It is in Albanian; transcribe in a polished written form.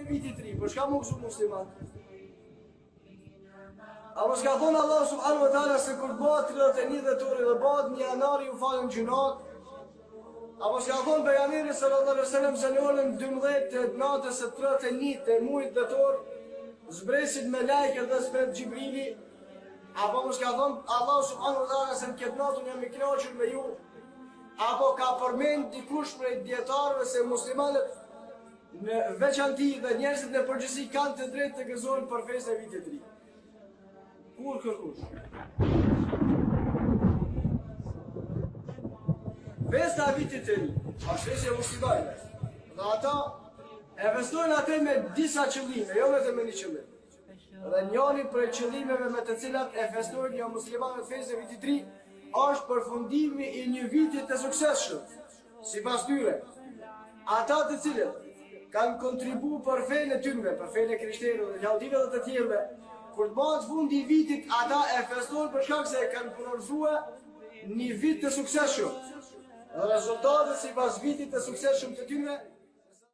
Vitit 3, për shka më kështu musliman? A më shka thonë Allah subhanu wa ta'ala se kur bëhat 31 dhjetori dhe bëhat 1 janari ju falën gjunat? A më shka thonë pejgamberi sallallahu alaihi wasallam se në orën 12 të natës së 31 të muajit dhjetor zbresit me lajke dhe zbret Gjibrili? Apo më shka thonë Allah subhanu wa ta'ala se në këtë natën jam i kënaqur me ju? Apo ka përmend dikush prej dietarëve se muslimanët në veçanti dhe njerëzit në përgjithësi kanë të drejtë të gëzohen për festën e vitit të ri? Kur kërkush? Festa e vitit të ri është festja e muslimanëve. Dhe ata e festojnë atë me disa qëllime, jo vetëm me një qëllim. Dhe njëri prej qëllimeve me të cilat e festojnë jo muslimanët festën e vitit të ri është përfundimi i një viti të suksesshëm. Sipas tyre, ata të cilët kanë kontribu për fejnë e tyre, për fejnë e krishterëve dhe gjallëtive dhe të tjerëve, kur të bëhet fundi i vitit, ata e festojnë për shkak se kanë përorëzuar një vit të suksesshëm. Dhe rezultatët sipas vitit të suksesshëm të tyre